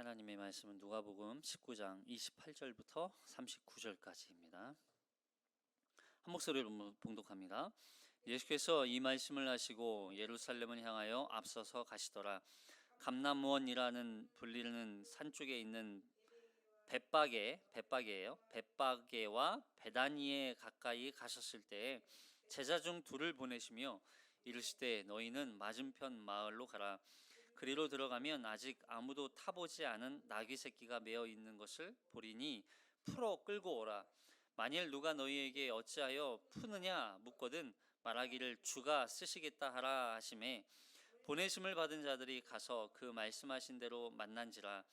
하나님의 말씀은 누가복음 19장 28절부터 39절까지입니다. 한 목소리로 봉독합니다. 예수께서 이 말씀을 하시고 예루살렘을 향하여 앞서서 가시더라. 감람원이라는 불리는 산 쪽에 있는 벳바게예요. 벳바게와 베다니에 가까이 가셨을 때에 제자 중 둘을 보내시며 이르시되 너희는 맞은편 마을로 가라. 그리로 들어가면 아직 아무도 타보지 않은 나귀 새끼가 매어 있는 것을 보리니 풀어 끌고 오라. 만일 누가 너희에게 어찌하여 푸느냐 묻거든 말하기를 주가 쓰시겠다 하라 하시매 보내심을 받은 자들이 가서 그 말씀하신 대로 만난지라.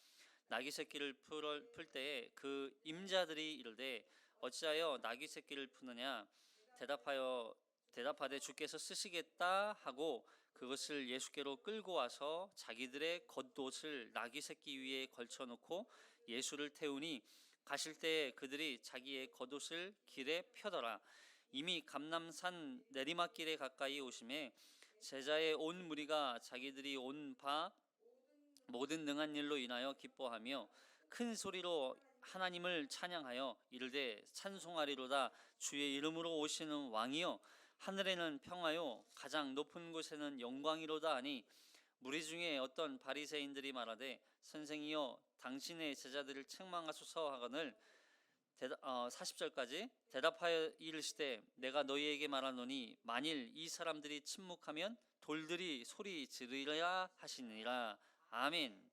나귀 새끼를 풀 때에 그 임자들이 이르되 어찌하여 나귀 새끼를 푸느냐 대답하되 주께서 쓰시겠다 하고 그것을 예수께로 끌고 와서 자기들의 겉옷을 나귀 새끼 위에 걸쳐놓고 예수를 태우니 가실 때 그들이 자기의 겉옷을 길에 펴더라. 이미 감람산 내리막길에 가까이 오심에 제자의 온 무리가 자기들이 온 바 모든 능한 일로 인하여 기뻐하며 큰 소리로 하나님을 찬양하여 이르되 찬송하리로다. 주의 이름으로 오시는 왕이여 하늘에는 평화요 가장 높은 곳에는 영광이로다 하니 무리 중에 어떤 바리새인들이 말하되 선생이여 당신의 제자들을 책망하소서 하거늘 40절까지 대답하여 이르시되 내가 너희에게 말하노니 만일 이 사람들이 침묵하면 돌들이 소리 지르리라 하시니라. 아멘.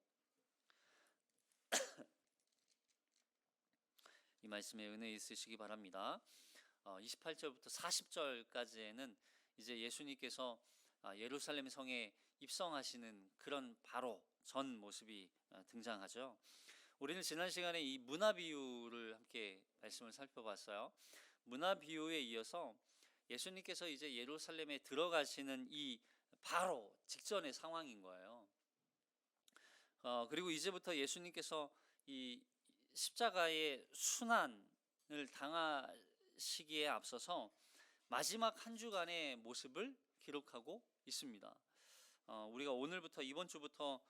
이 말씀에 은혜 있으시기 바랍니다. 28절부터 40절까지에는 이제 예수님께서 예루살렘 성에 입성하시는 그런 바로 전 모습이 등장하죠. 우리는 지난 시간에 이 문화 비유를 함께 말씀을 살펴봤어요. 문화 비유에 이어서 예수님께서 이제 예루살렘에 들어가시는 이 바로 직전의 상황인 거예요. 그리고 이제부터 예수님께서 이 십자가의 순환을 당하시기에 앞서서 마지막 한 주간의 모습을 기록하고 있습니다. 우리가 오늘부터 이번 주부터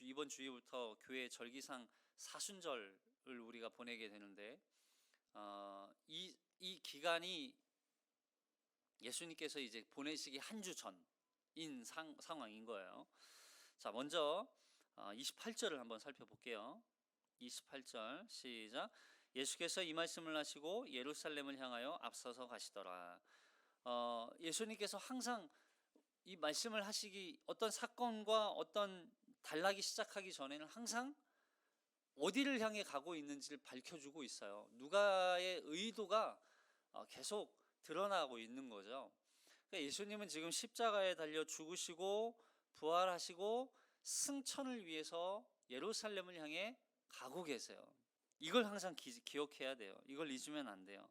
이번 주일부터 교회 절기상 사순절을 우리가 보내게 되는데 이 기간이 예수님께서 이제 보내시기 한 주 전인 상황인 거예요. 자, 먼저 28절을 한번 살펴볼게요. 28절 시작. 예수께서 이 말씀을 하시고 예루살렘을 향하여 앞서서 가시더라. 예수님께서 항상 이 말씀을 하시기 어떤 사건과 어떤 단락이 시작하기 전에는 항상 어디를 향해 가고 있는지를 밝혀주고 있어요. 누가의 의도가 계속 드러나고 있는 거죠. 그러니까 예수님은 지금 십자가에 달려 죽으시고 부활하시고 승천을 위해서 예루살렘을 향해 가고 계세요. 이걸 항상 기억해야 돼요. 이걸 잊으면 안 돼요.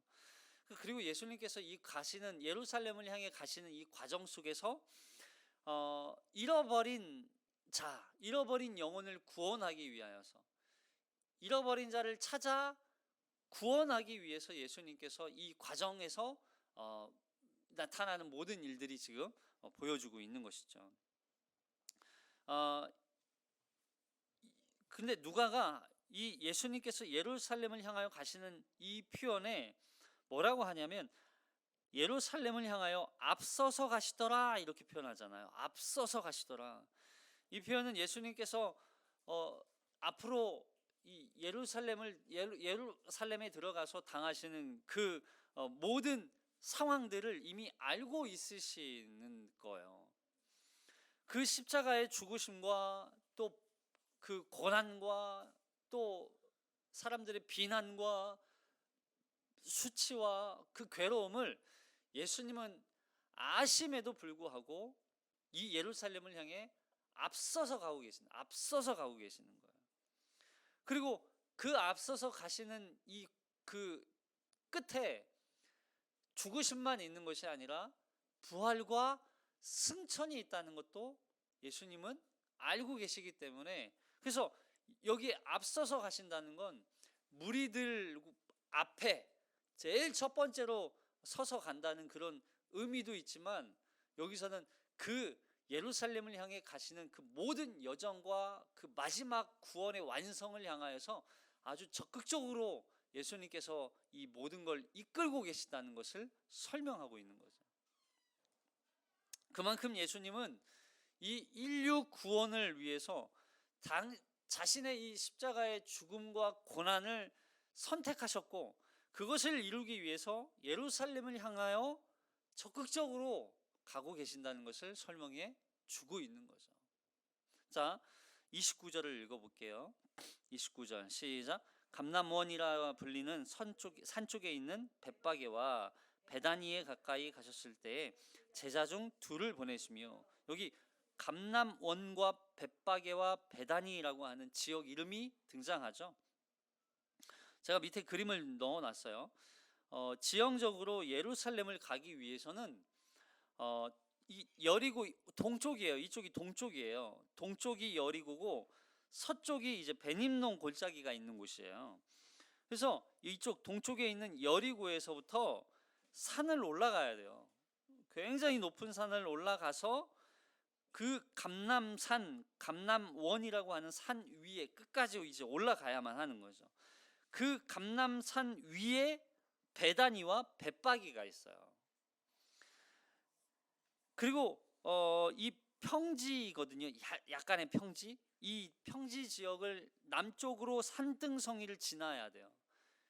그리고 예수님께서 이 가시는 예루살렘을 향해 가시는 이 과정 속에서 잃어버린 영혼을 구원하기 위하여서 잃어버린 자를 찾아 구원하기 위해서 예수님께서 이 과정에서 나타나는 모든 일들이 지금 보여주고 있는 것이죠. 근데 누가가 이 예수님께서 예루살렘을 향하여 가시는 이 표현에 뭐라고 하냐면 예루살렘을 향하여 앞서서 가시더라 이렇게 표현하잖아요. 앞서서 가시더라. 이 표현은 예수님께서 앞으로 이 예루살렘에 들어가서 당하시는 그 모든 상황들을 이미 알고 있으시는 거예요. 그 십자가의 죽으심과 또 그 고난과 또 사람들의 비난과 수치와 그 괴로움을 예수님은 아심에도 불구하고 이 예루살렘을 향해 앞서서 가고 계시는 거예요. 그리고 그 앞서서 가시는 이 그 끝에 죽으심만 있는 것이 아니라 부활과 승천이 있다는 것도 예수님은 알고 계시기 때문에, 그래서 여기 앞서서 가신다는 건 무리들 앞에 제일 첫 번째로 서서 간다는 그런 의미도 있지만, 여기서는 그 예루살렘을 향해 가시는 그 모든 여정과 그 마지막 구원의 완성을 향하여서 아주 적극적으로 예수님께서 이 모든 걸 이끌고 계시다는 것을 설명하고 있는 거죠. 그만큼 예수님은 이 인류 구원을 위해서 자신의 이 십자가의 죽음과 고난을 선택하셨고, 그것을 이루기 위해서 예루살렘을 향하여 적극적으로 가고 계신다는 것을 설명해 주고 있는 거죠. 자, 29절을 읽어볼게요. 29절 시작. 감람원이라 불리는 산 쪽에 있는 벳바게와 베다니에 가까이 가셨을 때에 제자 중 둘을 보내시며, 여기 감람원과 벳바게와 베다니라고 하는 지역 이름이 등장하죠. 제가 밑에 그림을 넣어놨어요. 지형적으로 예루살렘을 가기 위해서는 이 여리고 동쪽이에요. 이쪽이 동쪽이에요. 동쪽이 여리고고 서쪽이 이제 베님논 골짜기가 있는 곳이에요. 그래서 이쪽 동쪽에 있는 여리고에서부터 산을 올라가야 돼요. 굉장히 높은 산을 올라가서 그 감람원이라고 하는 산 위에 끝까지 이제 올라가야만 하는 거죠. 그 감람산 위에 베다니와 벳바기가 있어요. 그리고 이 평지거든요. 약간의 평지. 이 평지 지역을 남쪽으로 산등성이를 지나야 돼요.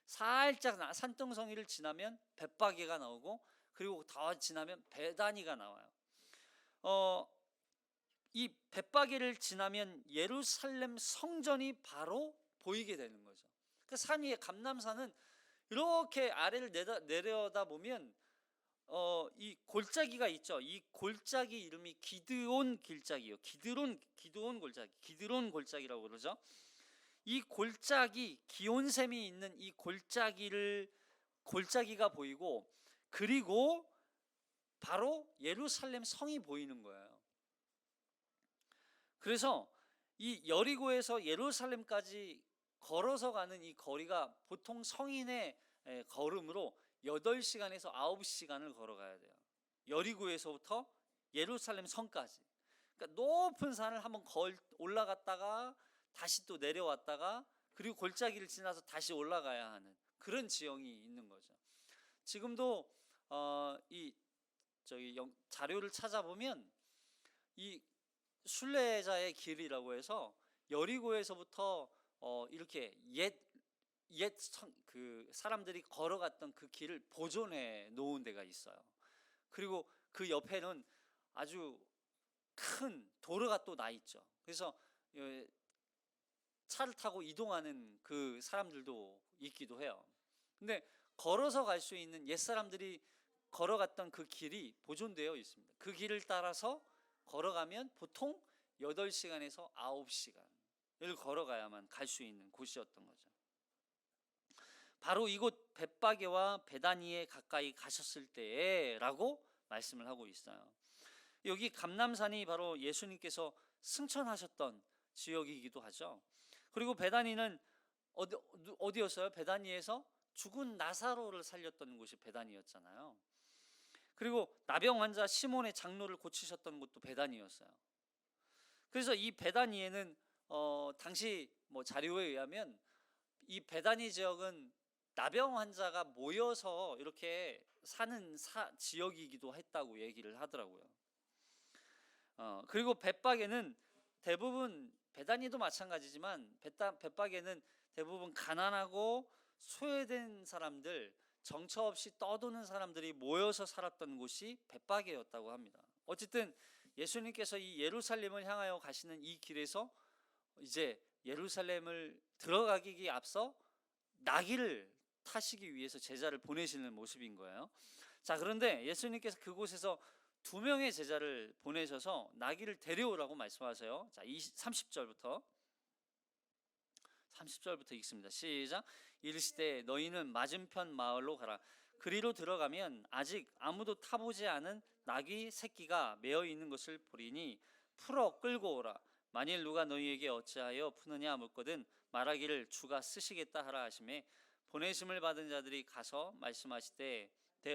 살짝 산등성이를 지나면 벳바기가 나오고, 그리고 더 지나면 베다니가 나와요. 이 벳바기를 지나면 예루살렘 성전이 바로 보이게 되는 거죠. 그 산 위에 감람산은 이렇게 아래를 내려다 보면 이 골짜기가 있죠. 이 골짜기 이름이 기드온 길짜기요. 기드온 골짜기라고 그러죠. 이 골짜기, 기온샘이 있는 이 골짜기가 보이고, 그리고 바로 예루살렘 성이 보이는 거예요. 그래서 이 여리고에서 예루살렘까지 걸어서 가는 이 거리가 보통 성인의 걸음으로 8시간에서 9시간을 걸어가야 돼요. 여리고에서부터 예루살렘 성까지. 그러니까 높은 산을 한번 올라갔다가 다시 또 내려왔다가, 그리고 골짜기를 지나서 다시 올라가야 하는 그런 지형이 있는 거죠. 지금도 자료를 찾아보면 이 순례자의 길이라고 해서 여리고에서부터 이렇게 그 사람들이 걸어갔던 그 길을 보존해 놓은 데가 있어요. 그리고 그 옆에는 아주 큰 도로가 또 나 있죠. 그래서 차를 타고 이동하는 그 사람들도 있기도 해요. 근데 걸어서 갈 수 있는 옛사람들이 걸어갔던 그 길이 보존되어 있습니다. 그 길을 따라서 걸어가면 보통 8시간에서 9시간을 걸어가야만 갈 수 있는 곳이었던 거죠. 바로 이곳 벳바게와 베다니에 가까이 가셨을 때라고 말씀을 하고 있어요. 여기 감람산이 바로 예수님께서 승천하셨던 지역이기도 하죠. 그리고 베다니는 어디였어요? 베다니에서 죽은 나사로를 살렸던 곳이 베다니였잖아요. 그리고 나병 환자 시몬의 장로를 고치셨던 곳도 베다니였어요. 그래서 이 베다니에는 당시 자료에 의하면 이 베다니 지역은 나병 환자가 모여서 이렇게 사는 지역이기도 했다고 얘기를 하더라고요. 그리고 벳바게는 대부분, 베다니도 마찬가지지만 벳바게는 대부분 가난하고 소외된 사람들, 정처 없이 떠도는 사람들이 모여서 살았던 곳이 벳바게였다고 합니다. 어쨌든 예수님께서 이 예루살렘을 향하여 가시는 이 길에서 이제 예루살렘을 들어가기 앞서 나귀를 타시기 위해서 제자를 보내시는 모습인 거예요. 자, 그런데 예수님께서 그곳에서 2명의 제자를 보내셔서 나귀를 데려오라고 말씀하세요. 자, 30절부터 읽습니다. 시작. 이르시되 너희는 맞은편 마을로 가라. 그리로 들어가면 아직 아무도 타보지 않은 나귀 새끼가 매어 있는 것을 보리니 풀어 끌고 오라. 만일 누가 너희에게 어찌하여 푸느냐 묻거든 말하기를 주가 쓰시겠다 하라 하시매, 보내심을 받은 자들이 가서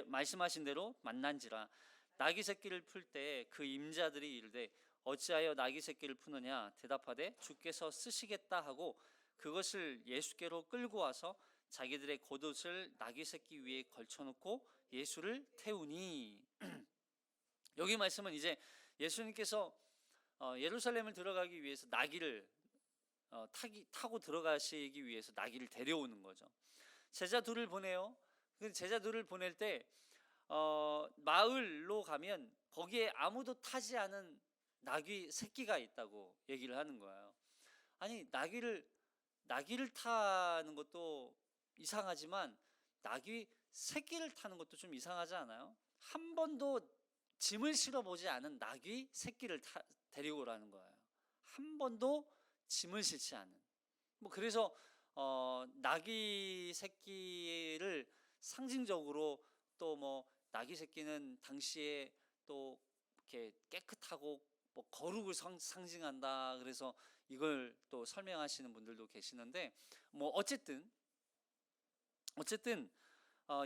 말씀하신 대로 만난지라. 나귀 새끼를 풀 때 그 임자들이 이르되 어찌하여 나귀 새끼를 푸느냐 대답하되 주께서 쓰시겠다 하고 그것을 예수께로 끌고 와서 자기들의 겉옷을 나귀 새끼 위에 걸쳐놓고 예수를 태우니. 여기 말씀은 이제 예수님께서 예루살렘을 들어가기 위해서 나귀를 타고 들어가시기 위해서 나귀를 데려오는 거죠. 제자 둘을 보내요. 그 제자 둘을 보낼 때 마을로 가면 거기에 아무도 타지 않은 나귀 새끼가 있다고 얘기를 하는 거예요. 아니 나귀를 타는 것도 이상하지만 나귀 새끼를 타는 것도 좀 이상하지 않아요? 한 번도 짐을 실어보지 않은 나귀 새끼를 데리고 오라는 거예요. 한 번도 짐을 실지 않은. 뭐 그래서 나귀 새끼를 상징적으로 또 뭐 나귀 새끼는 당시에 또 이렇게 깨끗하고 뭐 거룩을 상징한다. 그래서 이걸 또 설명하시는 분들도 계시는데 뭐 어쨌든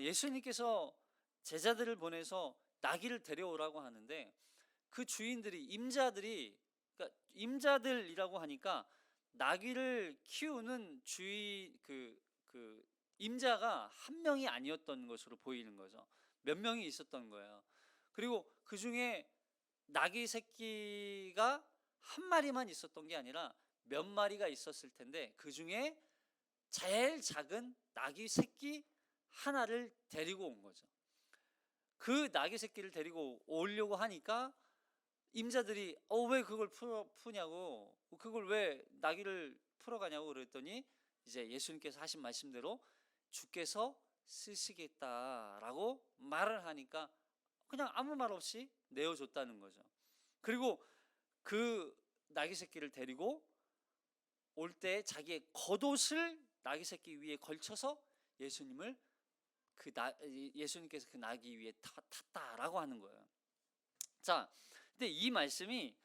예수님께서 제자들을 보내서 나귀를 데려오라고 하는데 그 주인들이 임자들이, 그러니까 임자들이라고 하니까 나귀를 키우는 그 임자가 한 명이 아니었던 것으로 보이는 거죠. 몇 명이 있었던 거예요. 그리고 그 중에 나귀 새끼가 한 마리만 있었던 게 아니라 몇 마리가 있었을 텐데 그 중에 제일 작은 나귀 새끼 하나를 데리고 온 거죠. 그 나귀 새끼를 데리고 오려고 하니까 임자들이 왜 그걸 푸냐고, 그걸 왜 나귀를 풀어가냐고 그랬더니 이제 예수님께서 하신 말씀대로 주께서 쓰시겠다라고 말을 하니까 그냥 아무 말 없이 내어줬다는 거죠. 그리고 그 나귀 새끼를 데리고 올 때 자기의 겉옷을 나귀 새끼 위에 걸쳐서 예수님께서 그 나귀 위에 탔다라고 하는 거예요. 자, 근데 이 말씀이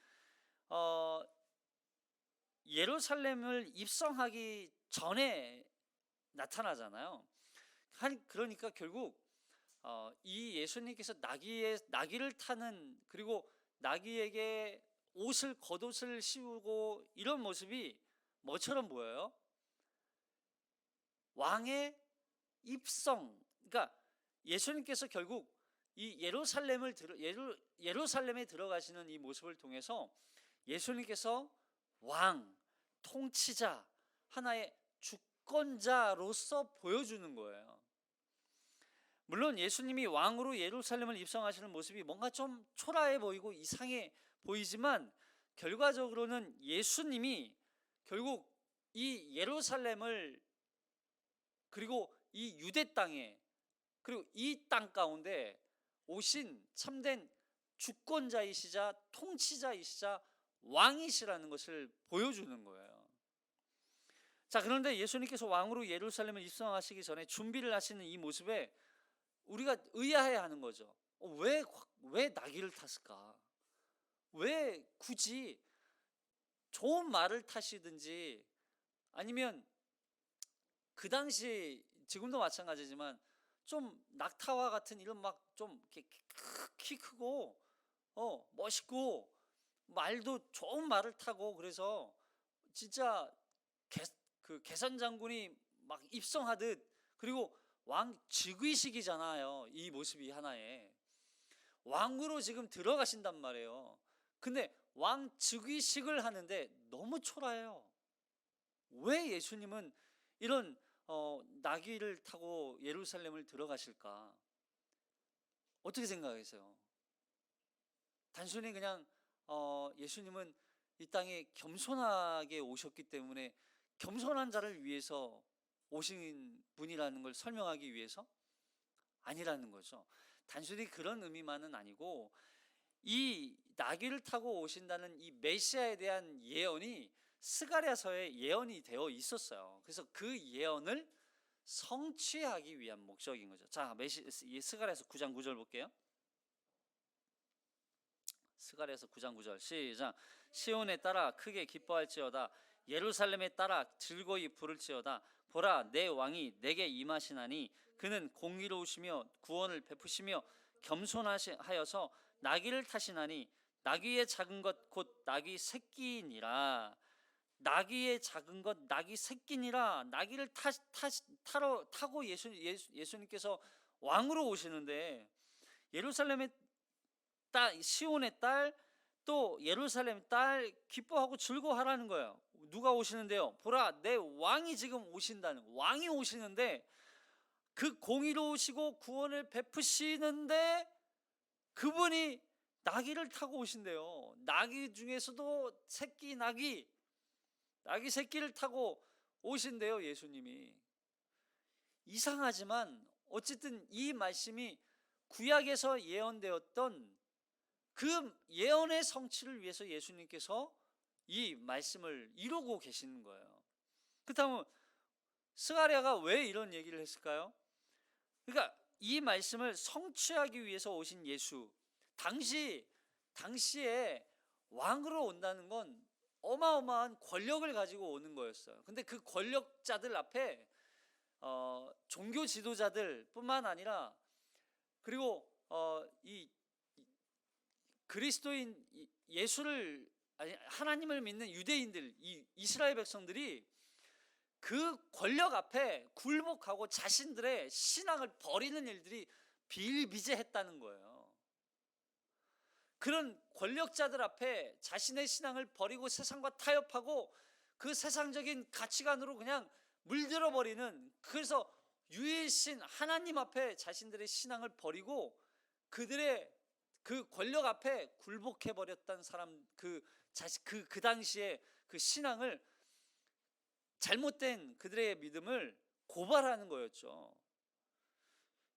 예루살렘을 입성하기 전에 나타나잖아요. 그러니까 결국 이 예수님께서 나귀를 타는, 그리고 나귀에게 겉옷을 씌우고 이런 모습이 뭐처럼 보여요? 왕의 입성. 그러니까 예수님께서 결국 이 예루살렘에 들어가시는 이 모습을 통해서 예수님께서 왕, 통치자, 하나의 주권자로서 보여주는 거예요. 물론 예수님이 왕으로 예루살렘을 입성하시는 모습이 뭔가 좀 초라해 보이고 이상해 보이지만 결과적으로는 예수님이 결국 이 예루살렘을, 그리고 이 유대 땅에, 그리고 이 땅 가운데 오신 참된 주권자이시자 통치자이시자 왕이시라는 것을 보여주는 거예요. 자, 그런데 예수님께서 왕으로 예루살렘을 입성하시기 전에 준비를 하시는 이 모습에 우리가 의아해하는 거죠. 왜 나귀를 탔을까? 왜 굳이 좋은 말을 타시든지, 아니면 그 당시, 지금도 마찬가지지만 좀 낙타와 같은 이런 막 좀 키 크고 멋있고 말도 좋은 말을 타고, 그래서 진짜 개선 장군이 막 입성하듯, 그리고 왕 즉위식이잖아요. 이 모습이 하나의 왕으로 지금 들어가신단 말이에요. 근데 왕 즉위식을 하는데 너무 초라해요. 왜 예수님은 이런 나귀를 타고 예루살렘을 들어가실까? 어떻게 생각하세요? 단순히 그냥 예수님은 이 땅에 겸손하게 오셨기 때문에 겸손한 자를 위해서 오신 분이라는 걸 설명하기 위해서? 아니라는 거죠. 단순히 그런 의미만은 아니고 이 나귀를 타고 오신다는 이 메시아에 대한 예언이 스가랴서에 예언이 되어 있었어요. 그래서 그 예언을 성취하기 위한 목적인 거죠. 자, 스가랴서 9장 9절 볼게요. 스가랴서 9장 9절 시작. 시온에 따라 크게 기뻐할지어다. 예루살렘에 따라 즐거이 부를지어다. 보라, 내 왕이 내게 임하시나니 그는 공의로우시며 구원을 베푸시며 겸손하여서 나귀를 타시나니 나귀의 작은 것 곧 나귀 새끼니라. 나귀의 작은 것 나귀 새끼니라. 나귀를 타고 예수님께서 왕으로 오시는데, 예루살렘의 딸, 시온의 딸, 또 예루살렘 딸 기뻐하고 즐거워하라는 거예요. 누가 오시는데요? 보라, 내 왕이 지금 오신다는, 왕이 오시는데, 그 공의로우시고 구원을 베푸시는데 그분이 나귀를 타고 오신대요. 나귀 중에서도 새끼 나귀 새끼를 타고 오신대요, 예수님이. 이상하지만 어쨌든 이 말씀이 구약에서 예언되었던 그 예언의 성취를 위해서 예수님께서 이 말씀을 이루고 계시는 거예요. 그렇다면 스가랴가 왜 이런 얘기를 했을까요? 그러니까 이 말씀을 성취하기 위해서 오신 예수, 당시에 왕으로 온다는 건 어마어마한 권력을 가지고 오는 거였어요. 근데 그 권력자들 앞에 종교 지도자들 뿐만 아니라, 그리고 이 그리스도인 예수를, 아니 하나님을 믿는 유대인들, 이 이스라엘 백성들이 그 권력 앞에 굴복하고 자신들의 신앙을 버리는 일들이 비일비재했다는 거예요. 그런 권력자들 앞에 자신의 신앙을 버리고 세상과 타협하고 그 세상적인 가치관으로 그냥 물들어 버리는, 그래서 유일신 하나님 앞에 자신들의 신앙을 버리고 그들의 그 권력 앞에 굴복해 버렸던 사람, 그 당시에 그 신앙을, 잘못된 그들의 믿음을 고발하는 거였죠.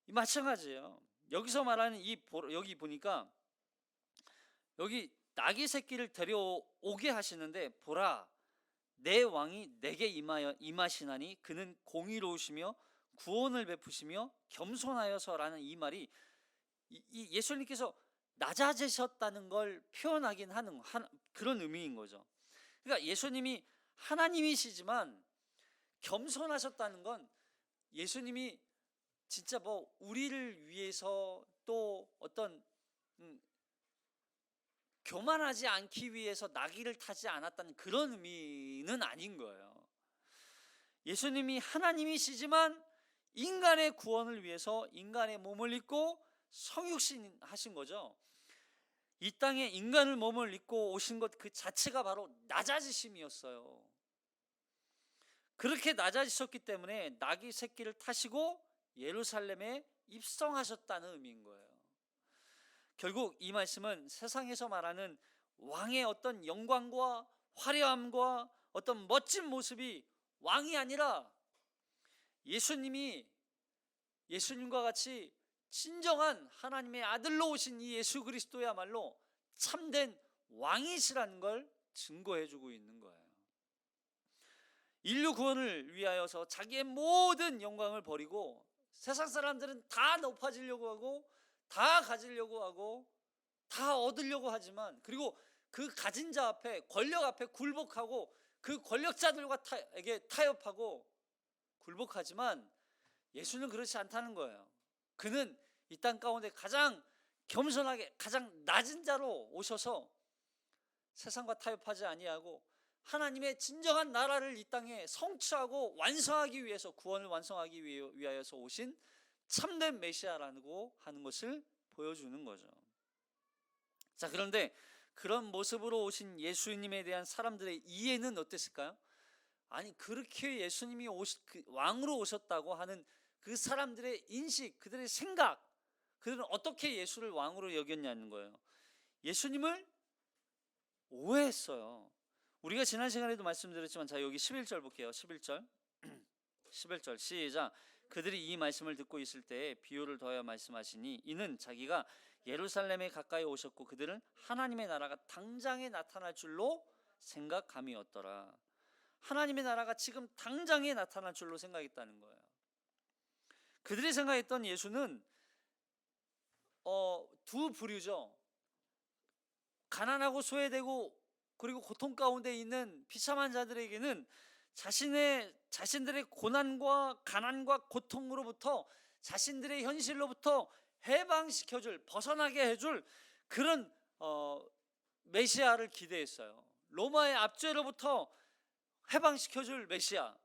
마찬가지예요. 여기서 말하는 여기 보니까 여기 나귀 새끼를 데려오게 하시는데, 보라, 내 왕이 내게 임하시나니 그는 공의로우시며 구원을 베푸시며 겸손하여서라는 이 말이 이 예수님께서 낮아지셨다는 걸 표현하긴 하는 그런 의미인 거죠. 그러니까 예수님이 하나님이시지만 겸손하셨다는 건, 예수님이 진짜 뭐 우리를 위해서 또 어떤 교만하지 않기 위해서 나귀를 타지 않았다는 그런 의미는 아닌 거예요. 예수님이 하나님이시지만 인간의 구원을 위해서 인간의 몸을 입고 성육신 하신 거죠. 이 땅에 인간을 몸을 입고 오신 것 그 자체가 바로 낮아지심이었어요. 그렇게 낮아지셨기 때문에 나귀 새끼를 타시고 예루살렘에 입성하셨다는 의미인 거예요. 결국 이 말씀은 세상에서 말하는 왕의 어떤 영광과 화려함과 어떤 멋진 모습이 왕이 아니라, 예수님과 같이 진정한 하나님의 아들로 오신 이 예수 그리스도야말로 참된 왕이시라는 걸 증거해 주고 있는 거예요. 인류 구원을 위하여서 자기의 모든 영광을 버리고, 세상 사람들은 다 높아지려고 하고 다 가지려고 하고 다 얻으려고 하지만, 그리고 그 가진 자 앞에, 권력 앞에 굴복하고 그 권력자들에게 타협하고 굴복하지만, 예수는 그렇지 않다는 거예요. 그는 이 땅 가운데 가장 겸손하게 가장 낮은 자로 오셔서 세상과 타협하지 아니하고 하나님의 진정한 나라를 이 땅에 성취하고 완성하기 위해서, 구원을 완성하기 위하여서 오신 참된 메시아라고 하는 것을 보여주는 거죠. 자, 그런데 그런 모습으로 오신 예수님에 대한 사람들의 이해는 어땠을까요? 아니, 그렇게 예수님이 왕으로 오셨다고 하는 그 사람들의 인식, 그들의 생각, 그들은 어떻게 예수를 왕으로 여겼냐는 거예요. 예수님을 오해했어요. 우리가 지난 시간에도 말씀드렸지만, 자, 여기 11절 볼게요. 11절 11절 시작. 그들이 이 말씀을 듣고 있을 때 비유를 더하여 말씀하시니, 이는 자기가 예루살렘에 가까이 오셨고 그들은 하나님의 나라가 당장에 나타날 줄로 생각함이었더라. 하나님의 나라가 지금 당장에 나타날 줄로 생각했다는 거예요. 그들이 생각했던 예수는 두 부류죠. 가난하고 소외되고 그리고 고통 가운데 있는 비참한 자들에게는 자신들의 고난과 가난과 고통으로부터, 자신들의 현실로부터 해방시켜줄, 벗어나게 해줄 그런 메시아를 기대했어요. 로마의 압제로부터 해방시켜줄 메시아.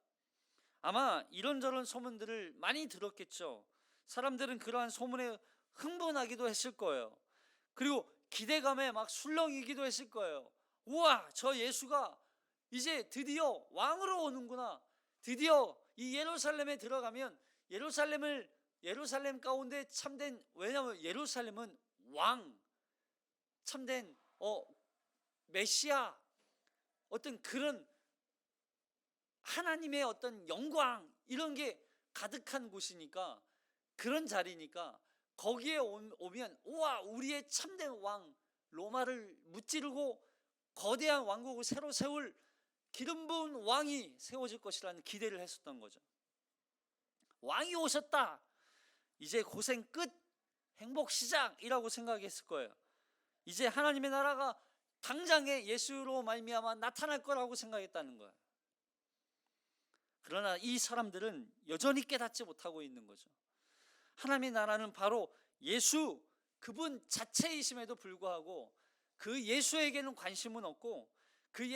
아마 이런저런 소문들을 많이 들었겠죠. 사람들은 그러한 소문에 흥분하기도 했을 거예요. 그리고 기대감에 막 술렁이기도 했을 거예요. 우와, 저 예수가 이제 드디어 왕으로 오는구나. 드디어 이 예루살렘에 들어가면 예루살렘 가운데 참된, 왜냐하면 예루살렘은 왕, 참된 메시아, 어떤 그런 하나님의 어떤 영광, 이런 게 가득한 곳이니까, 그런 자리니까 거기에 오면 우와, 우리의 참된 왕, 로마를 무찌르고 거대한 왕국을 새로 세울 기름 부은 왕이 세워질 것이라는 기대를 했었던 거죠. 왕이 오셨다, 이제 고생 끝, 행복 시작이라고 생각했을 거예요. 이제 하나님의 나라가 당장에 예수로 말미암아 나타날 거라고 생각했다는 거예요. 그러나 이 사람들은 여전히 깨닫지 못하고 있는 거죠. 하나님의 나라는 바로 예수, 그분 자체이심에도 불구하고 그 예수에게는 관심은 없고, 그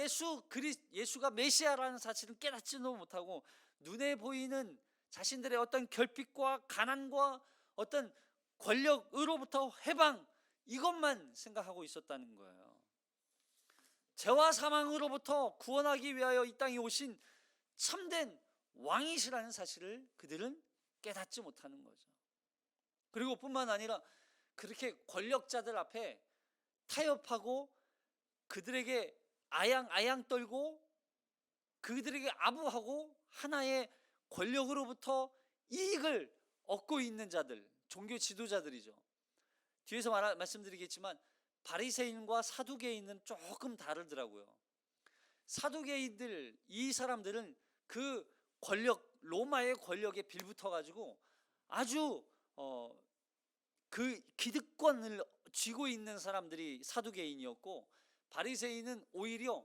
예수가 메시아라는 사실은 깨닫지도 못하고, 눈에 보이는 자신들의 어떤 결핍과 가난과 어떤 권력으로부터 해방, 이것만 생각하고 있었다는 거예요. 죄와 사망으로부터 구원하기 위하여 이 땅에 오신 참된 왕이시라는 사실을 그들은 깨닫지 못하는 거죠. 그리고 뿐만 아니라 그렇게 권력자들 앞에 타협하고 그들에게 아양 떨고 그들에게 아부하고 하나의 권력으로부터 이익을 얻고 있는 자들, 종교 지도자들이죠. 뒤에서 말씀드리겠지만 바리새인과 사두개인은 조금 다르더라고요. 사두개인들, 이 사람들은 그 권력, 로마의 권력에 빌붙어 가지고 아주 그 기득권을 쥐고 있는 사람들이 사두개인이었고, 바리새인은 오히려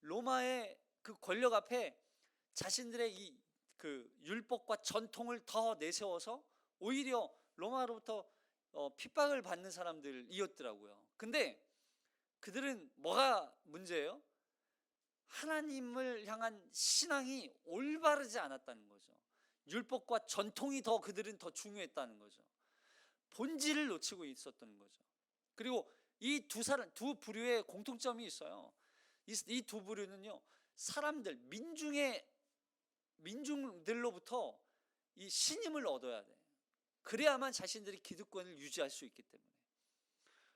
로마의 그 권력 앞에 자신들의 이 그 율법과 전통을 더 내세워서 오히려 로마로부터 핍박을 받는 사람들이었더라고요. 근데 그들은 뭐가 문제예요? 하나님을 향한 신앙이 올바르지 않았다는 거죠. 율법과 전통이 그들은 더 중요했다는 거죠. 본질을 놓치고 있었던 거죠. 그리고 이 두 부류의 공통점이 있어요. 이 두 부류는요, 사람들, 민중들로부터 이 신임을 얻어야 돼. 그래야만 자신들이 기득권을 유지할 수 있기 때문에.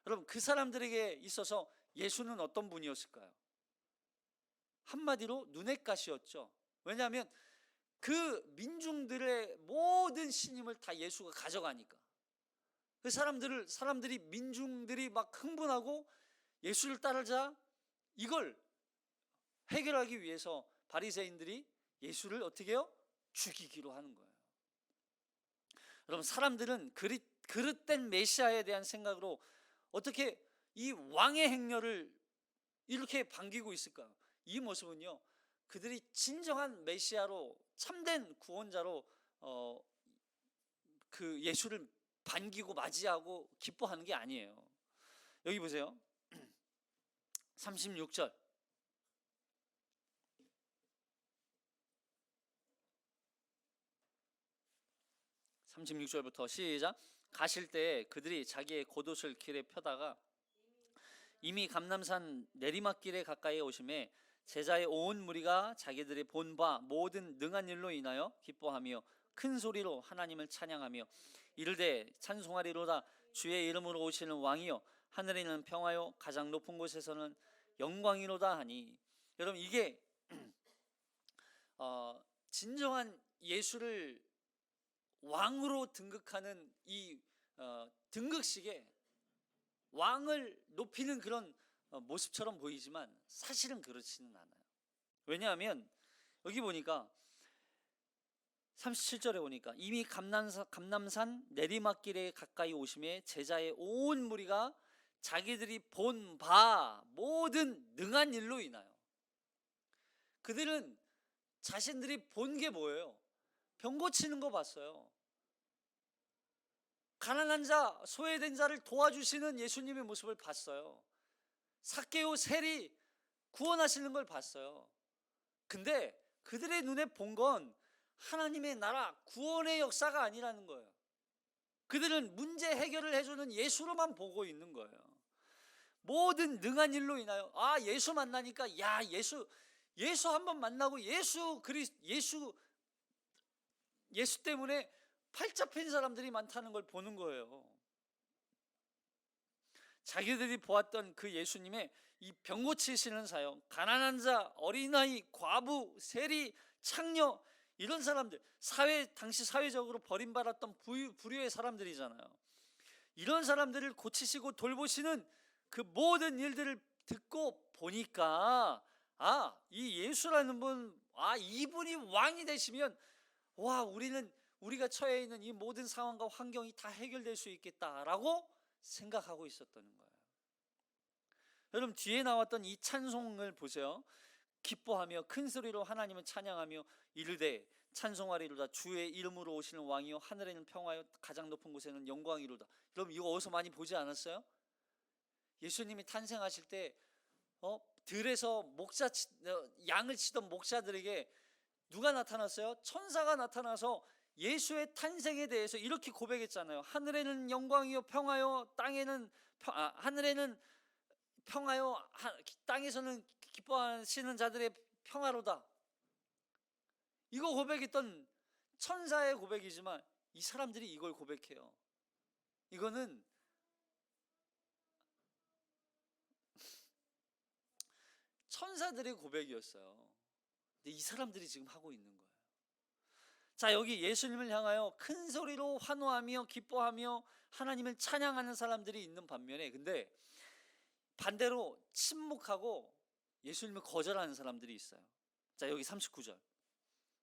여러분, 그 사람들에게 있어서 예수는 어떤 분이었을까요? 한마디로 눈엣 가시였죠. 왜냐하면 그 민중들의 모든 신임을 다 예수가 가져가니까. 그 민중들이 막 흥분하고 예수를 따르자, 이걸 해결하기 위해서 바리새인들이 예수를 어떻게 해요? 죽이기로 하는 거예요. 여러분, 사람들은 그릇된 메시아에 대한 생각으로 어떻게 이 왕의 행렬을 이렇게 반기고 있을까요? 이 모습은요, 그들이 진정한 메시아로, 참된 구원자로 그 예수를 반기고 맞이하고 기뻐하는 게 아니에요. 여기 보세요. 36절. 36절부터 시작. 가실 때 그들이 자기의 겉옷을 길에 펴다가 이미 감람산 내리막길에 가까이 오심에 제자의 온 무리가 자기들이 본 바 모든 능한 일로 인하여 기뻐하며 큰 소리로 하나님을 찬양하며 이르되 찬송하리로다 주의 이름으로 오시는 왕이여 하늘에는 평화요 가장 높은 곳에서는 영광이로다 하니. 여러분, 이게 진정한 예수를 왕으로 등극하는 이 등극식에 왕을 높이는 그런 모습처럼 보이지만 사실은 그렇지는 않아요. 왜냐하면 여기 보니까 37절에 보니까 이미 감람산 내리막길에 가까이 오심에 제자의 온 무리가 자기들이 본 바 모든 능한 일로 인하여. 그들은 자신들이 본 게 뭐예요? 병 고치는 거 봤어요. 가난한 자, 소외된 자를 도와주시는 예수님의 모습을 봤어요. 삭개오 세리 구원하시는 걸 봤어요. 근데 그들의 눈에 본 건 하나님의 나라 구원의 역사가 아니라는 거예요. 그들은 문제 해결을 해주는 예수로만 보고 있는 거예요. 모든 능한 일로 인하여 예수 만나니까 예수 한번 만나고 예수 때문에 팔자 핀 사람들이 많다는 걸 보는 거예요. 자기들이 보았던 그 예수님의 이 병 고치시는 사역, 가난한 자, 어린아이, 과부, 세리, 창녀, 이런 사람들, 당시 사회적으로 버림받았던 부류의 사람들이잖아요. 이런 사람들을 고치시고 돌보시는 그 모든 일들을 듣고 보니까 이 예수라는 분, 이분이 왕이 되시면 우리가 처해 있는 이 모든 상황과 환경이 다 해결될 수 있겠다라고 생각하고 있었던 거예요. 여러분, 뒤에 나왔던 이 찬송을 보세요. 기뻐하며 큰 소리로 하나님을 찬양하며 이르되 찬송하리로다 주의 이름으로 오시는 왕이요 하늘에는 평화요 가장 높은 곳에는 영광이로다. 여러분, 이거 어디서 많이 보지 않았어요? 예수님이 탄생하실 때 들에서 양을 치던 목자들에게 누가 나타났어요? 천사가 나타나서 예수의 탄생에 대해서 이렇게 고백했잖아요. 하늘에는 영광이요 평화요 하늘에는 평화요 땅에서는 기뻐하시는 자들의 평화로다. 이거 고백했던 천사의 고백이지만 이 사람들이 이걸 고백해요. 이거는 천사들의 고백이었어요. 근데 이 사람들이 지금 하고 있는 거예요. 자, 여기 예수님을 향하여 큰 소리로 환호하며 기뻐하며 하나님을 찬양하는 사람들이 있는 반면에, 근데 반대로 침묵하고 예수님을 거절하는 사람들이 있어요. 자, 여기 39절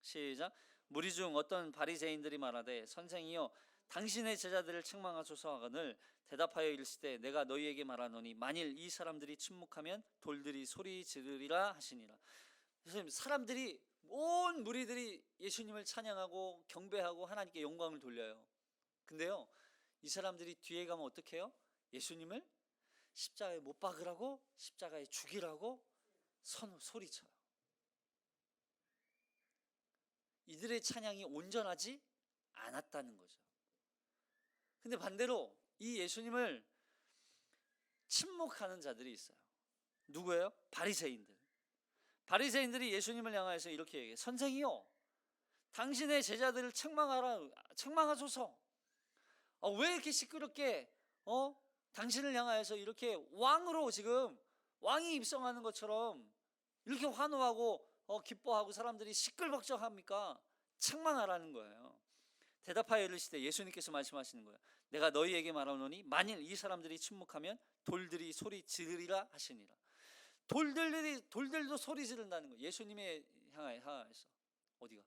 시작. 무리 중 어떤 바리새인들이 말하되 선생이여 당신의 제자들을 책망하소서 하거늘 대답하여 이르시되 내가 너희에게 말하노니 만일 이 사람들이 침묵하면 돌들이 소리 지르리라 하시니라. 사람들이 온 무리들이 예수님을 찬양하고 경배하고 하나님께 영광을 돌려요. 근데요, 이 사람들이 뒤에 가면 어떻게 해요? 예수님을 십자가에 못 박으라고, 십자가에 죽이라고 소리쳐요. 이들의 찬양이 온전하지 않았다는 거죠. 근데 반대로 이 예수님을 침묵하는 자들이 있어요. 누구예요? 바리새인들. 바리새인들이 예수님을 향해서 이렇게 얘기해요. 선생이요, 당신의 제자들을 책망하소서. 왜 이렇게 시끄럽게 당신을 향하여서 이렇게 왕으로 지금 왕이 입성하는 것처럼 이렇게 환호하고 기뻐하고 사람들이 시끌벅적합니까? 책망하라는 거예요. 대답하여 이르시되 예수님께서 말씀하시는 거예요. 내가 너희에게 말하노니 만일 이 사람들이 침묵하면 돌들이 소리 지르리라 하시니라. 돌들도 소리 지른다는 거예요. 예수님의 향하여서. 어디가?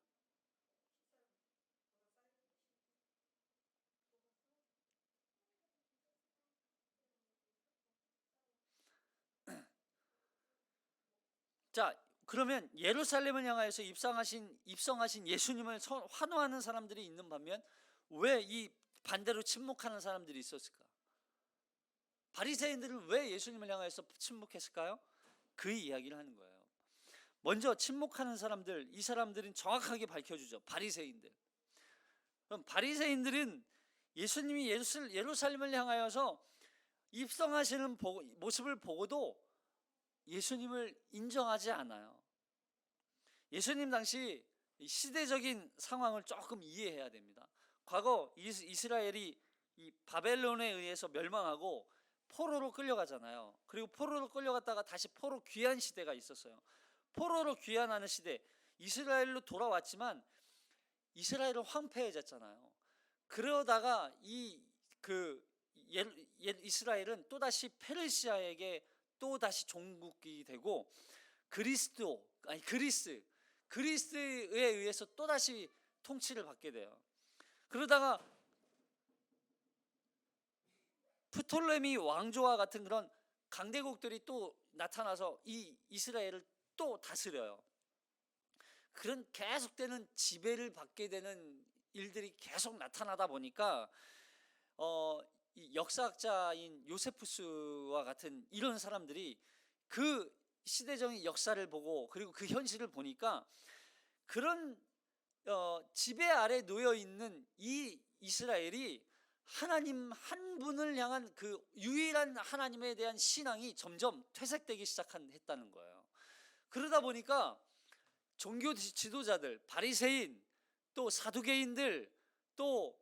자, 그러면 예루살렘을 향하여서 입성하신 예수님을 환호하는 사람들이 있는 반면 왜 이 반대로 침묵하는 사람들이 있었을까? 바리새인들은 왜 예수님을 향하여서 침묵했을까요? 그 이야기를 하는 거예요. 먼저 침묵하는 사람들, 이 사람들은 정확하게 밝혀주죠. 바리새인들. 그럼 바리새인들은 예수님이 예루살렘을 향하여서 입성하시는 모습을 보고도 예수님을 인정하지 않아요. 예수님 당시 시대적인 상황을 조금 이해해야 됩니다. 과거 이스라엘이 이 바벨론에 의해서 멸망하고 포로로 끌려가잖아요. 그리고 포로로 끌려갔다가 다시 포로 귀환 시대가 있었어요. 포로로 귀환하는 시대, 이스라엘로 돌아왔지만 이스라엘은 황폐해졌잖아요. 그러다가 이스라엘은 또다시 페르시아에게 또다시 종국이 되고 그리스에 의해서 또다시 통치를 받게 돼요. 그러다가 프톨레미 왕조와 같은 그런 강대국들이 또 나타나서 이 이스라엘을 또 다스려요. 그런 계속되는 지배를 받게 되는 일들이 계속 나타나다 보니까 이 역사학자인 요세푸스와 같은 이런 사람들이 그 시대적인 역사를 보고 그리고 그 현실을 보니까 그런 지배 아래 놓여 있는 이 이스라엘이 하나님 한 분을 향한 그 유일한 하나님에 대한 신앙이 점점 퇴색되기 시작했다는 거예요. 그러다 보니까 종교 지도자들, 바리새인, 또 사두개인들, 또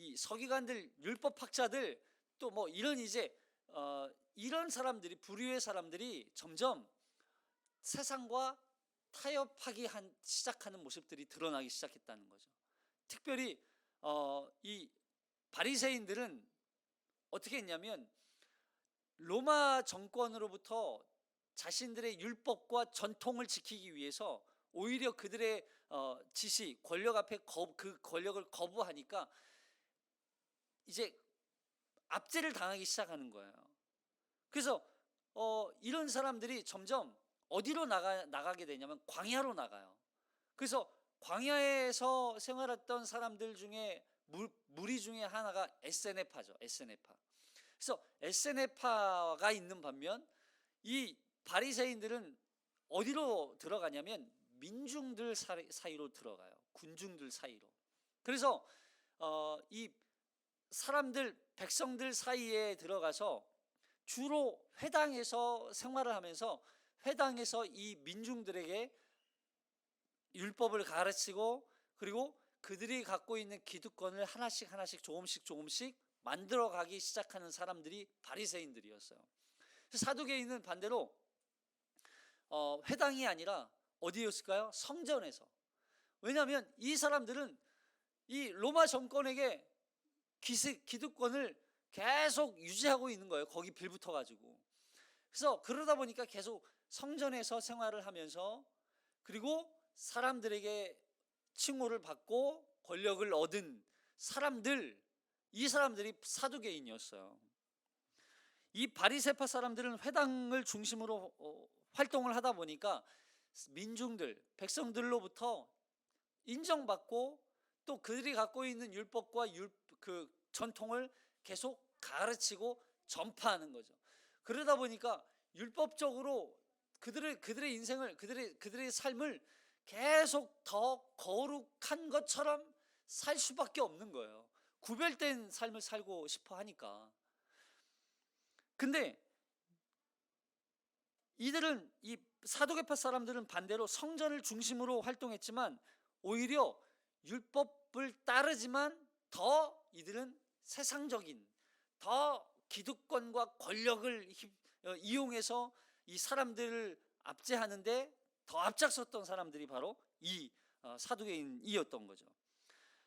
이 서기관들, 율법학자들, 또 뭐 이런 이런 사람들이, 부류의 사람들이 점점 세상과 타협하기 시작하는 모습들이 드러나기 시작했다는 거죠. 특별히 이 바리새인들은 어떻게 했냐면 로마 정권으로부터 자신들의 율법과 전통을 지키기 위해서 오히려 그들의 지시, 권력 앞에 그 권력을 거부하니까 이제 압제를 당하기 시작하는 거예요. 그래서 이런 사람들이 점점 어디로 나가게 되냐면 광야로 나가요. 그래서 광야에서 생활했던 사람들 중에 무리 중에 하나가 에세네파죠. 에세네파. 그래서 에세네파가 있는 반면 이 바리새인들은 어디로 들어가냐면 민중들 사이로 들어가요. 군중들 사이로. 그래서 이 사람들, 백성들 사이에 들어가서 주로 회당에서 생활을 하면서 회당에서 이 민중들에게 율법을 가르치고 그리고 그들이 갖고 있는 기득권을 하나씩 조금씩 만들어 가기 시작하는 사람들이 바리새인들이었어요. 사두개인은 반대로 회당이 아니라 어디였을까요? 성전에서. 왜냐하면 이 사람들은 이 로마 정권에게 기득권을 계속 유지하고 있는 거예요. 거기 빌붙어 가지고. 그래서 그러다 보니까 계속 성전에서 생활을 하면서 그리고 사람들에게 칭호를 받고 권력을 얻은 이 사람들이 사두개인이었어요. 이 바리새파 사람들은 회당을 중심으로 활동을 하다 보니까 민중들, 백성들로부터 인정받고 또 그들이 갖고 있는 율법과 그 전통을 계속 가르치고 전파하는 거죠. 그러다 보니까 율법적으로 그들의 인생을 그들의 삶을 계속 더 거룩한 것처럼 살 수밖에 없는 거예요. 구별된 삶을 살고 싶어 하니까. 근데 이 사두개파 사람들은 반대로 성전을 중심으로 활동했지만 오히려 율법을 따르지만 더 이들은 세상적인 더 기득권과 권력을 이용해서 이 사람들을 압제하는데 더 앞장섰던 사람들이 바로 이 사두개인이었던 거죠.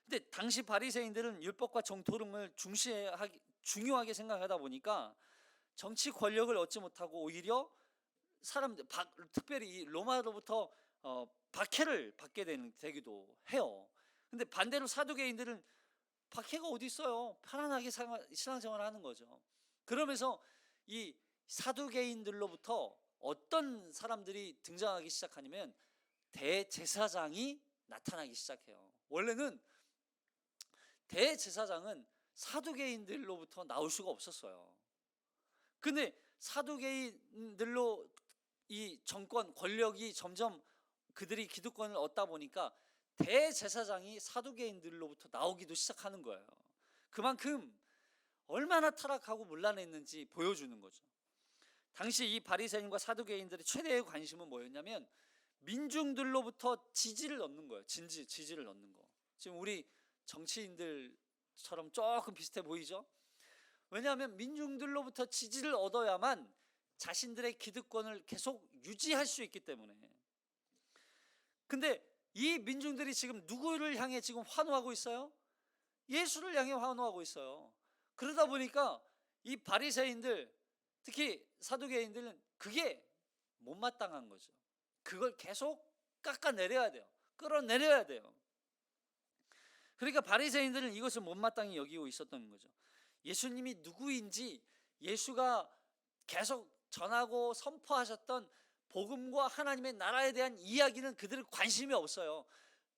근데 당시 바리새인들은 율법과 정토름을 중요하게 생각하다 보니까 정치 권력을 얻지 못하고 오히려 특별히 로마로부터 박해를 받게 되기도 해요. 근데 반대로 사두개인들은 박해가 어디 있어요? 편안하게 신앙생활을 하는 거죠. 그러면서 이 사두개인들로부터 어떤 사람들이 등장하기 시작하냐면 대제사장이 나타나기 시작해요. 원래는 대제사장은 사두개인들로부터 나올 수가 없었어요. 근데 사두개인들로 이 정권, 권력이 점점 그들이 기득권을 얻다 보니까 대제사장이 사두개인들로부터 나오기도 시작하는 거예요. 그만큼 얼마나 타락하고 문란했는지 보여주는 거죠. 당시 이 바리새인과 사두개인들의 최대의 관심은 뭐였냐면 민중들로부터 지지를 얻는 거예요. 지지를 얻는 거. 지금 우리 정치인들처럼 조금 비슷해 보이죠? 왜냐하면 민중들로부터 지지를 얻어야만 자신들의 기득권을 계속 유지할 수 있기 때문에. 근데 이 민중들이 지금 누구를 향해 지금 환호하고 있어요? 예수를 향해 환호하고 있어요. 그러다 보니까 이 바리새인들, 특히 사두개인들은 그게 못마땅한 거죠. 그걸 계속 깎아내려야 돼요. 끌어내려야 돼요. 그러니까 바리새인들은 이것을 못마땅히 여기고 있었던 거죠. 예수님이 누구인지, 예수가 계속 전하고 선포하셨던 복음과 하나님의 나라에 대한 이야기는 그들은 관심이 없어요.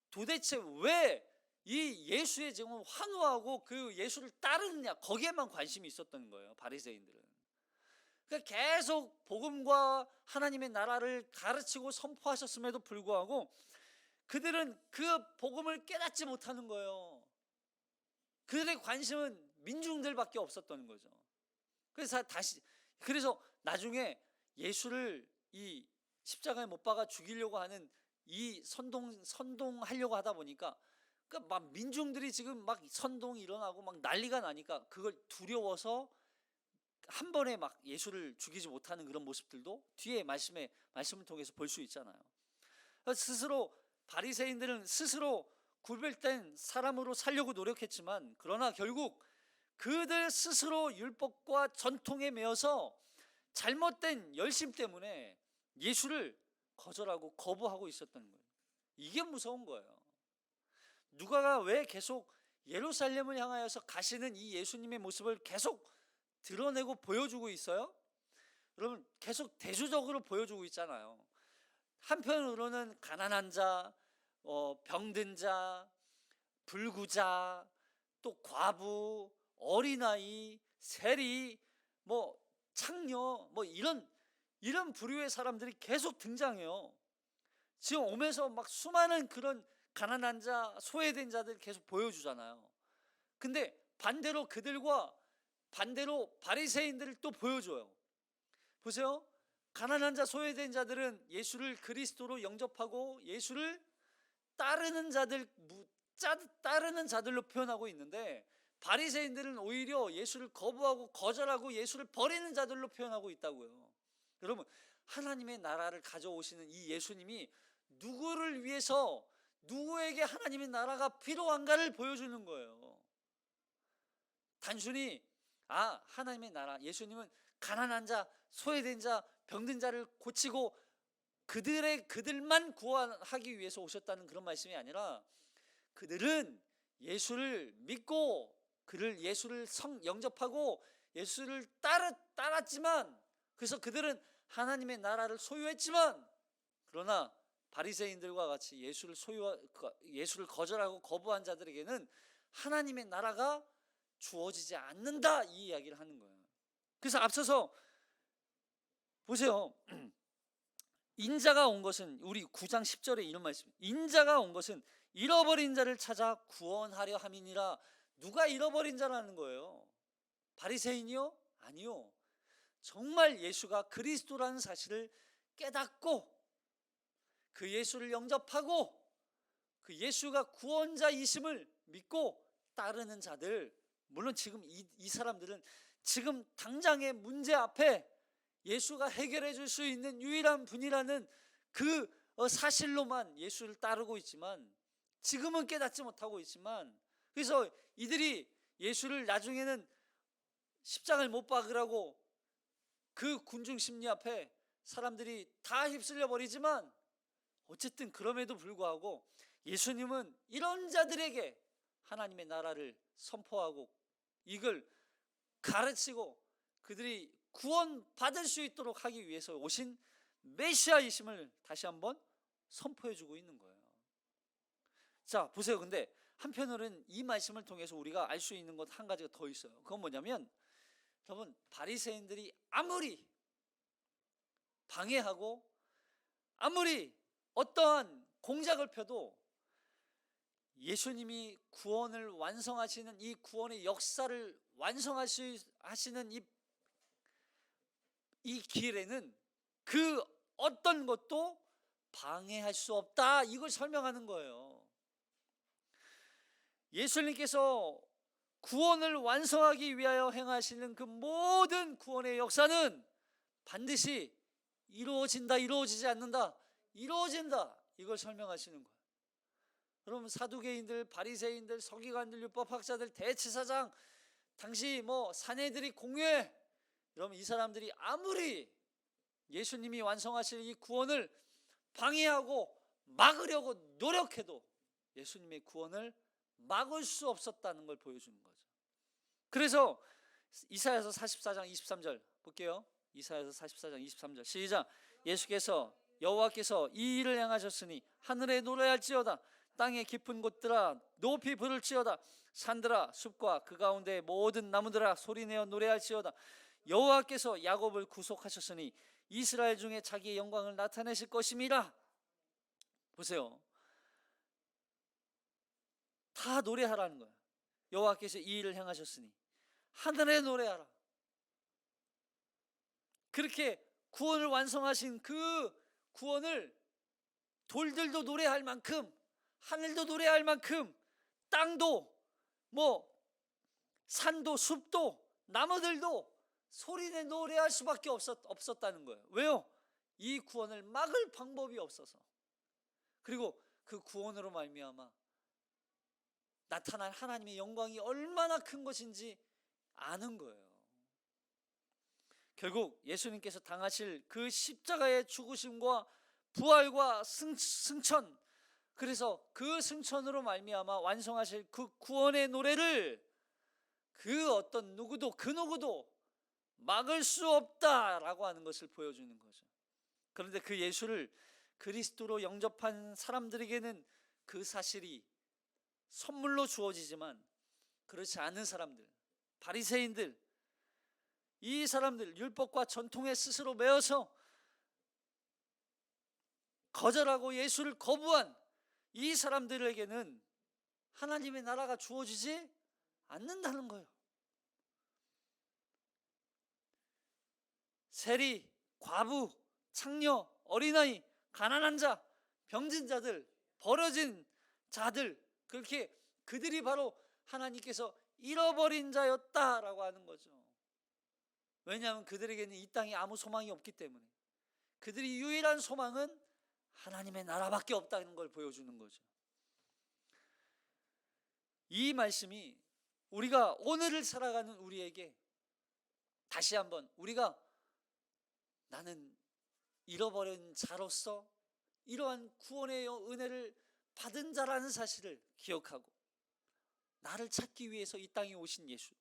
도대체 왜 이 예수의 지금 환호하고 그 예수를 따르느냐, 거기에만 관심이 있었던 거예요, 바리새인들은. 그러니까 계속 복음과 하나님의 나라를 가르치고 선포하셨음에도 불구하고 그들은 그 복음을 깨닫지 못하는 거예요. 그들의 관심은 민중들밖에 없었던 거죠. 그래서 나중에 예수를 이 십자가에 못 박아 죽이려고 하는 이 선동하려고 하다 보니까 막 민중들이 지금 막 선동이 일어나고 막 난리가 나니까 그걸 두려워서 한 번에 막 예수를 죽이지 못하는 그런 모습들도 뒤에 말씀을 통해서 볼 수 있잖아요. 스스로 바리새인들은 스스로 구별된 사람으로 살려고 노력했지만, 그러나 결국 그들 스스로 율법과 전통에 매여서 잘못된 열심 때문에 예수를 거절하고 거부하고 있었던 거예요. 이게 무서운 거예요. 누가가 왜 계속 예루살렘을 향하여서 가시는 이 예수님의 모습을 계속 드러내고 보여주고 있어요? 여러분, 계속 대조적으로 보여주고 있잖아요. 한편으로는 가난한 자, 병든 자, 불구자, 또 과부, 어린아이, 세리, 창녀, 이런 부류의 사람들이 계속 등장해요. 지금 오면서 막 수많은 그런 가난한 자, 소외된 자들 계속 보여주잖아요. 근데 반대로 바리새인들을 또 보여줘요. 보세요. 가난한 자, 소외된 자들은 예수를 그리스도로 영접하고 예수를 따르는 자들로 표현하고 있는데, 바리새인들은 오히려 예수를 거부하고 거절하고 예수를 버리는 자들로 표현하고 있다고요. 여러분, 하나님의 나라를 가져오시는 이 예수님이 누구를 위해서, 누구에게 하나님의 나라가 필요한가를 보여주는 거예요. 단순히 하나님의 나라, 예수님은 가난한 자, 소외된 자, 병든 자를 고치고 그들만 구원하기 위해서 오셨다는 그런 말씀이 아니라, 그들은 예수를 믿고 예수를 영접하고 예수를 따랐지만, 그래서 그들은 하나님의 나라를 소유했지만, 그러나 바리새인들과 같이 예수를 거절하고 거부한 자들에게는 하나님의 나라가 주어지지 않는다, 이 이야기를 하는 거예요. 그래서 앞서서 보세요. 인자가 온 것은, 우리 9장 10절에 이런 말씀, 인자가 온 것은 잃어버린 자를 찾아 구원하려 함이니라. 누가 잃어버린 자라는 거예요? 바리새인이요? 아니요. 정말 예수가 그리스도라는 사실을 깨닫고 그 예수를 영접하고 그 예수가 구원자이심을 믿고 따르는 자들. 물론 지금 이 사람들은 지금 당장의 문제 앞에 예수가 해결해 줄 수 있는 유일한 분이라는 그 사실로만 예수를 따르고 있지만, 지금은 깨닫지 못하고 있지만, 그래서 이들이 예수를 나중에는 십자가를 못 박으라고 그 군중 심리 앞에 사람들이 다 휩쓸려 버리지만, 어쨌든 그럼에도 불구하고 예수님은 이런 자들에게 하나님의 나라를 선포하고 이걸 가르치고 그들이 구원받을 수 있도록 하기 위해서 오신 메시아이심을 다시 한번 선포해 주고 있는 거예요. 자, 보세요. 근데 한편으로는 이 말씀을 통해서 우리가 알 수 있는 것 한 가지가 더 있어요. 그건 뭐냐면, 여러분, 바리새인들이 아무리 방해하고 아무리 어떠한 공작을 펴도 예수님이 구원을 완성하시는 이 구원의 역사를 완성하시는 이 길에는 그 어떤 것도 방해할 수 없다, 이걸 설명하는 거예요. 예수님께서 구원을 완성하기 위하여 행하시는 그 모든 구원의 역사는 반드시 이루어진다, 이루어지지 않는다, 이루어진다, 이걸 설명하시는 거예요. 여러분, 사두개인들, 바리새인들, 서기관들, 율법학자들, 대제사장, 당시 사내들이 공회, 여러분, 이 사람들이 아무리 예수님이 완성하실 이 구원을 방해하고 막으려고 노력해도 예수님의 구원을 막을 수 없었다는 걸 보여주는 거죠. 그래서 이사야서 44장 23절 볼게요. 이사야서 44장 23절 시작. 여호와께서 이 일을 행하셨으니 하늘에 노래할지어다. 땅의 깊은 곳들아 높이 부를지어다. 산들아 숲과 그 가운데 모든 나무들아 소리내어 노래할지어다. 여호와께서 야곱을 구속하셨으니 이스라엘 중에 자기의 영광을 나타내실 것임이라. 보세요. 다 노래하라는 거예요. 여호와께서 이 일을 행하셨으니 하늘에 노래하라. 그렇게 구원을 완성하신 그 구원을 돌들도 노래할 만큼, 하늘도 노래할 만큼, 땅도 산도 숲도 나무들도 소리내 노래할 수밖에 없었다는 거예요. 왜요? 이 구원을 막을 방법이 없어서. 그리고 그 구원으로 말미암아 나타난 하나님의 영광이 얼마나 큰 것인지 아는 거예요. 결국 예수님께서 당하실 그 십자가의 죽으심과 부활과 승천, 그래서 그 승천으로 말미암아 완성하실 그 구원의 노래를 그 어떤 누구도 그 누구도 막을 수 없다라고 하는 것을 보여주는 거죠. 그런데 그 예수를 그리스도로 영접한 사람들에게는 그 사실이 선물로 주어지지만 그렇지 않은 사람들, 바리새인들, 이 사람들 율법과 전통에 스스로 매여서 거절하고 예수를 거부한 이 사람들에게는 하나님의 나라가 주어지지 않는다는 거예요. 세리, 과부, 창녀, 어린아이, 가난한 자, 병진 자들, 버려진 자들, 그렇게 그들이 바로 하나님께서 잃어버린 자였다라고 하는 거죠. 왜냐하면 그들에게는 이 땅에 아무 소망이 없기 때문에. 그들이 유일한 소망은 하나님의 나라밖에 없다는 걸 보여주는 거죠. 이 말씀이 우리가 오늘을 살아가는 우리에게 다시 한번 우리가 나는 잃어버린 자로서 이러한 구원의 은혜를 받은 자라는 사실을 기억하고 나를 찾기 위해서 이 땅에 오신 예수,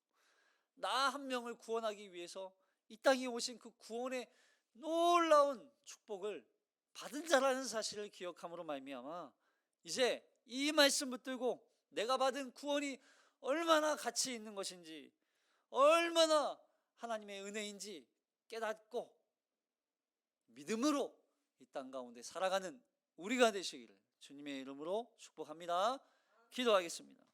나 한 명을 구원하기 위해서 이 땅에 오신 그 구원의 놀라운 축복을 받은 자라는 사실을 기억함으로 말미암아 이제 이 말씀 붙들고 내가 받은 구원이 얼마나 가치 있는 것인지, 얼마나 하나님의 은혜인지 깨닫고 믿음으로 이 땅 가운데 살아가는 우리가 되시기를 주님의 이름으로 축복합니다. 기도하겠습니다.